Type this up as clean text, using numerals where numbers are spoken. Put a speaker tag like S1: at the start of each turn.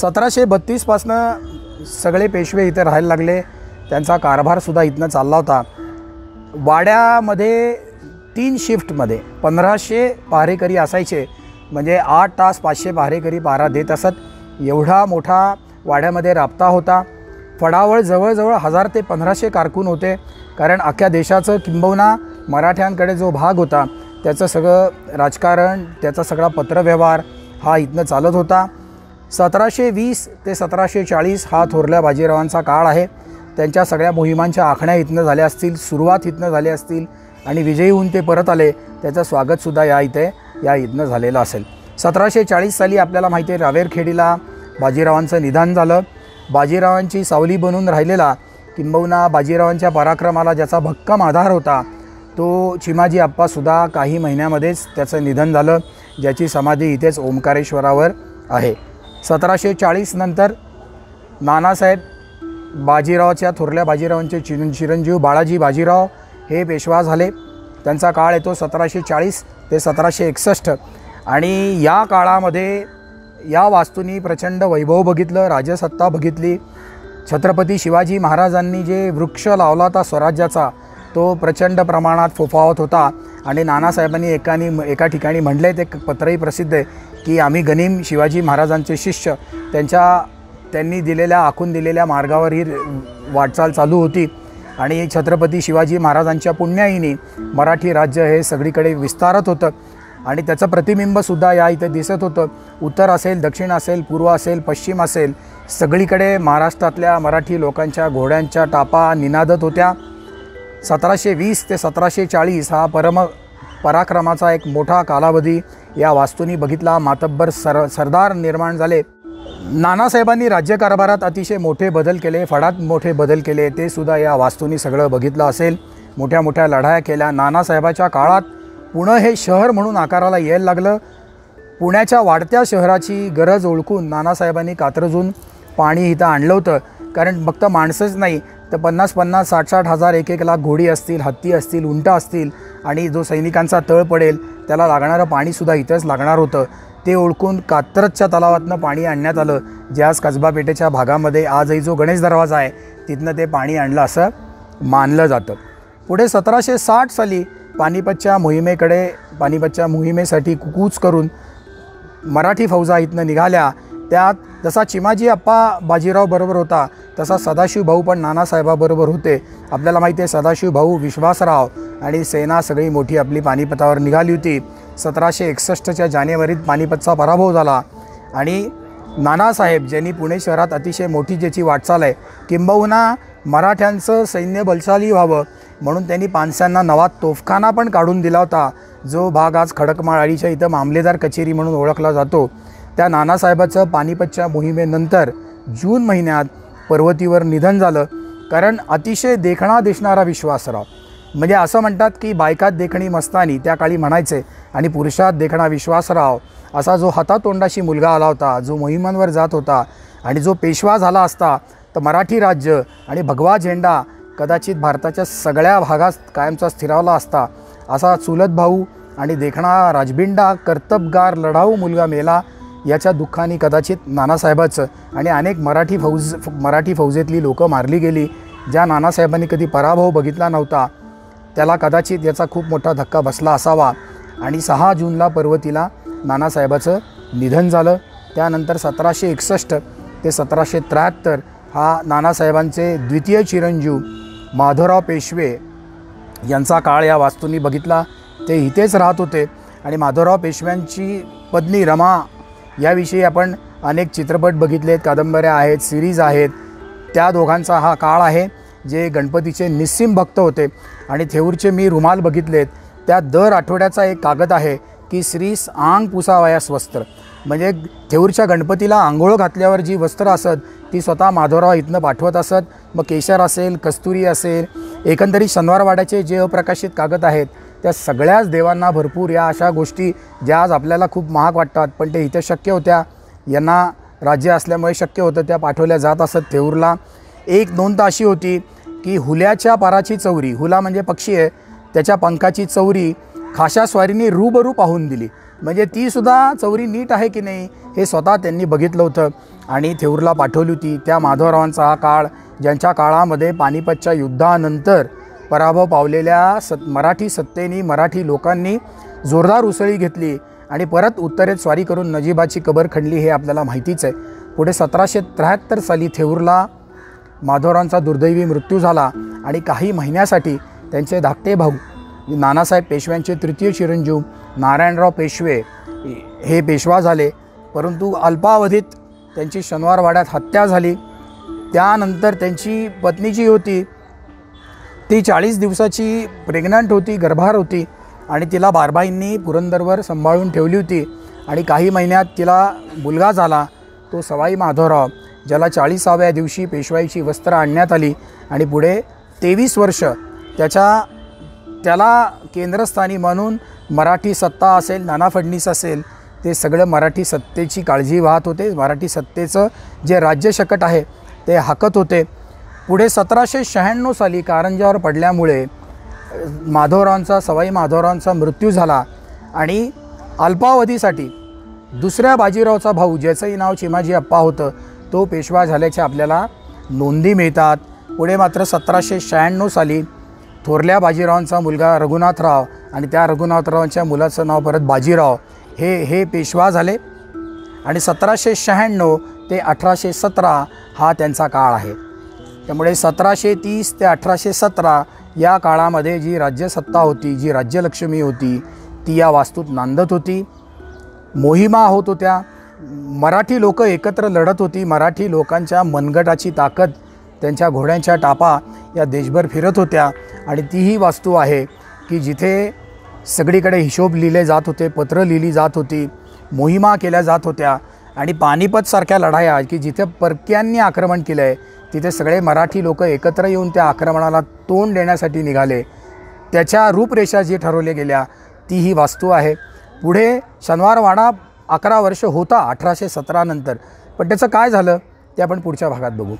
S1: 1732 पासनं सगळे पेशवे इथे राहायला लागले। त्यांचा कारभारसुद्धा इथनं चालला होता। वाड्यामध्ये 3 शिफ्टमध्ये 1500 पहारेकरी असायचे, म्हणजे 8 तास 500 पहारेकरी पहारा देत असत। एवढा मोठा वाड्यामध्ये राबता होता। फडावळ जवळजवळ 1000 ते 1500 कारकून होते, कारण अख्ख्या देशाचं किंबहुना मराठ्यांकडे जो भाग होता त्याचं सगळं राजकारण, त्याचा सगळा पत्रव्यवहार हा इथनं चालत होता। 1720 ते 1740 हा थोरल्या बाजीरावांचा काळ आहे। त्यांच्या सगळ्या मोहिमांच्या आखण्या इथनं झाल्या असतील, सुरुवात इथनं झाली असतील आणि विजयी होऊन ते परत आले, त्याचं स्वागतसुद्धा या इथनं झालेलं असेल। 1740 साली आपल्याला माहिती आहे रावेरखेडीला बाजीरावांचं निधन झालं। बाजीरावांची सावली बनून राहिलेला किंबहुना बाजीरावांच्या पराक्रमाला ज्याचा भक्कम आधार होता तो चिमाजी आप्पासुद्धा काही महिन्यामध्येच त्याचं निधन झालं, ज्याची समाधी इथेच ओंकारेश्वरावर आहे। 1740 नंतर नानासाहेब बाजीरावच्या थोरल्या बाजीरावांचे चिरंजीव बाळाजी बाजीराव हे पेशवा झाले। त्यांचा काळ येतो 1740 ते 1761 आणि या काळामध्ये या वास्तूंनी प्रचंड वैभव बघितलं, राजसत्ता बघितली। छत्रपती शिवाजी महाराजांनी जे वृक्ष लावला होता स्वराज्याचा तो प्रचंड प्रमाणात फोफावत होता आणि नानासाहेबांनी एका ठिकाणी म्हटले, ते पत्रही प्रसिद्ध आहे की आम्ही गनिम शिवाजी महाराजांचे शिष्य, त्यांनी आखून दिलेल्या मार्गावर ही वाटचाल चालू होती आणि छत्रपती शिवाजी महाराजांच्या पुण्याईनी मराठी राज्य हे सगळीकडे विस्तारत होतं आणि त्याचं प्रतिबिंबसुद्धा या इथे दिसत होतं। उत्तर असेल, दक्षिण असेल, पूर्व असेल, पश्चिम असेल, सगळीकडे महाराष्ट्रातल्या मराठी लोकांच्या घोड्यांच्या टापा निनादत होत्या। 1720 ते 1740 हा पराक्रमाचा एक मोठा कालावधी या वास्तूंनी बघितला। मातब्बर सरदार निर्माण झाले। नानासाहेबांनी राज्यकारभारात अतिशय मोठे बदल केले, फडात मोठे बदल केले, ते सुद्धा या वास्तूंनी सगळं बघितलं असेल। मोठ्या मोठ्या लढाया केल्या। नानासाहेबाच्या काळात पुणे हे शहर म्हणून आकाराला यायला लागलं। पुण्याच्या वाढत्या शहराची गरज ओळखून नानासाहेबांनी कात्रजून पाणी इथं आणलं होतं, कारण फक्त माणसंच नाही तर 50-50, 60-60 हजार, 1-1 लाख घोडी असतील, हत्ती असतील, उंट असतील आणि जो सैनिकांचा तळ पडेल त्याला लागणारं पाणीसुद्धा इथंच लागणार होतं। ते ओळखून कात्रजच्या तलावातनं पाणी आणण्यात आलं, जे आज कसबा पेठेच्या भागामध्ये आजही जो गणेश दरवाजा आहे तिथनं ते पाणी आणलं असं मानलं जातं। पुढे 1760 साली पानिपतच्या मोहिमेसाठी कूच करून मराठी फौजा इथनं निघाल्या। त्यात जसा चिमाजी आप्पा बाजीराव बरोबर होता तसा सदाशिव भाऊ पण नानासाहेबाबरोबर होते। आपल्याला माहिती आहे सदाशिव भाऊ, विश्वासराव आणि सेना सगळी मोठी आपली पानिपतावर निघाली होती। 1761च्या जानेवारीत पानिपतचा पराभव झाला आणि नानासाहेब ज्यांनी पुणे शहरात अतिशय मोठी ज्याची वाटचाल आहे, किंबहुना मराठ्यांचं सैन्य बलशाली व्हावं म्हणून त्यांनी पानस्यांना नवा तोफखाना पण काढून दिला होता, जो भाग आज खडकमाळ अळीच्या इथं मामलेदार कचेरी म्हणून ओळखला जातो। त्या नानासाहेबाचं पानिपतच्या मोहिमेनंतर जून महिन्यात पर्वतीवर निधन झालं, कारण अतिशय देखणा दिसणारा विश्वासराव, म्हणजे असं म्हणतात की बायकात देखणी मस्तानी त्या काळी म्हणायचे आणि पुरुषात देखणा विश्वासराव असा जो हातातोंडाशी मुलगा आला होता, जो मोहिमांवर जात होता आणि जो पेशवा झाला असता तर मराठी राज्य आणि भगवा झेंडा कदाचित भारताच्या सगळ्या भागात कायमचा स्थिरावला असता। असा चुलत भाऊ आणि देखणा राजबिंडा कर्तबगार लढाऊ मुलगा मेला, याच्या दुःखाने कदाचित नानासाहेबाचं आणि अनेक मराठी फौजेतली लोकं मारली गेली। ज्या नानासाहेबांनी कधी पराभव बघितला नव्हता त्याला कदाचित याचा खूप मोठा धक्का बसला असावा आणि 6 जूनला पर्वतीला नानासाहेबाचं निधन झालं। त्यानंतर 1761 ते 1773 हा नानासाहेबांचे द्वितीय चिरंजीव माधवराव पेशवे यांचा काळ या वास्तूंनी बघितला। ते इथेच राहत होते आणि माधवराव पेशव्यांची पत्नी रमा याविषयी आपण अनेक चित्रपट बघितलेत, कादंबऱ्या आहेत, सिरीज आहेत। त्या दोघांचा हा काळ आहे जे गणपतीचे निस्सीम भक्त होते आणि थेऊरचे मी रुमाल बघितलेत, त्या दर आठवड्याचा एक कागद आहे की श्रीस आंग पुसावयास वस्त्र, म्हणजे थेऊरच्या गणपतीला आंघोळ घातल्यावर जी वस्त्र असत ती स्वतः माधवराव इथनं पाठवत असत। मग केशर असेल, कस्तुरी असेल, एकंदरीत शनिवारवाड्याचे जे अप्रकाशित कागद आहेत त्या सगळ्याच देवांना भरपूर या अशा गोष्टी ज्या आज आपल्याला खूप महाग वाटतात पण ते इथे शक्य होत्या, यांना राज्य असल्यामुळे शक्य होतं, त्या पाठवल्या जात असत थेऊरला। एक नोंद अशी होती की हुल्याच्या पाराची चौरी, हुला म्हणजे पक्षी आहे, त्याच्या पंखाची चौरी खाशास्वारीने रूबरू पाहून दिली। म्हणजे तीसुद्धा चौरी नीट आहे की नाही हे स्वतः त्यांनी बघितलं होतं आणि थेऊरला पाठवली होती. त्या माधवरावांचा हा काळ, ज्यांच्या काळामध्ये पानिपतच्या युद्धानंतर पराभव पावलेल्या मराठी सत्तेनी, मराठी लोकांनी जोरदार उसळी घेतली आणि परत उत्तरेत स्वारी करून नजीबाची कबर खणली हे आपल्याला माहितीच आहे. पुढे 1773 साली थेऊरला माधवरावांचा दुर्दैवी मृत्यू झाला आणि काही महिन्यासाठी त्यांचे धाकटे भाऊ नानासाहेब पेशव्यांचे तृतीय चिरंजीव नारायणराव पेशवे हे पेशवा झाले. परंतु अल्पावधीत त्यांची शनिवारवाड्यात हत्या झाली. त्यानंतर त्यांची पत्नी जी होती ती 40 दिवसाची प्रेग्नंट होती, गर्भार होती आणि तिला बारबाईंनी पुरंदरवर सांभाळून ठेवली होती आणि काही महिन्यात तिला मुलगा झाला, तो सवाई माधवराव, ज्याला 40व्या दिवशी पेशवाईची वस्त्र आणण्यात आली आणि पुढे 23 वर्ष त्याला केंद्रस्थानी म्हणून मराठी सत्ता असेल, नाना फडणीस असेल, ते सगळं मराठी सत्तेची काळजी वाहत होते. मराठी सत्तेचं जे राज्यशकट आहे ते हाकत होते. पुढे 1796 साली कारंजावर पडल्यामुळे सवाई माधवरावांचा मृत्यू झाला आणि अल्पावधीसाठी दुसऱ्या बाजीरावचा भाऊ, ज्याचंही नाव चिमाजी अप्पा होतं, तो पेशवा झाल्याच्या आपल्याला नोंदी मिळतात. पुढे मात्र 1796 साली थोरल्या बाजीरावांचा मुलगा रघुनाथराव आणि त्या रघुनाथरावांच्या मुलाचं नाव परत बाजीराव हे पेशवा झाले आणि 1796 ते 1817 हा त्यांचा काळ आहे. त्यामुळे 1730 ते 1817 या काळामध्ये जी राज्यसत्ता होती, जी राज्यलक्ष्मी होती, ती या वास्तूत नांदत होती. मोहिमा होत होत्या, मराठी लोक एकत्र लढत होती. मराठी लोकांच्या मनगटाची ताकद, त्यांच्या घोड्यांच्या टापा या देशभर फिरत होत्या आणि तीही वास्तू आहे की जिथे सगळीकडे हिशोब लिहिले जात होते, पत्र लिहिली जात होती, मोहिमा केल्या जात होत्या आणि पानिपतसारख्या लढाया की जिथे परक्यांनी आक्रमण केलं आहे तिथे सगळे मराठी लोक एकत्र येऊन त्या आक्रमणाला तोंड देण्यासाठी निघाले. त्याच्या रूपरेषा जी ठरवल्या गेल्या ती ही वास्तू आहे. पुढे शनिवारवाडा 11 वर्ष होता 1817 नंतर, पण त्याचं काय झालं ते आपण पुढच्या भागात बघू.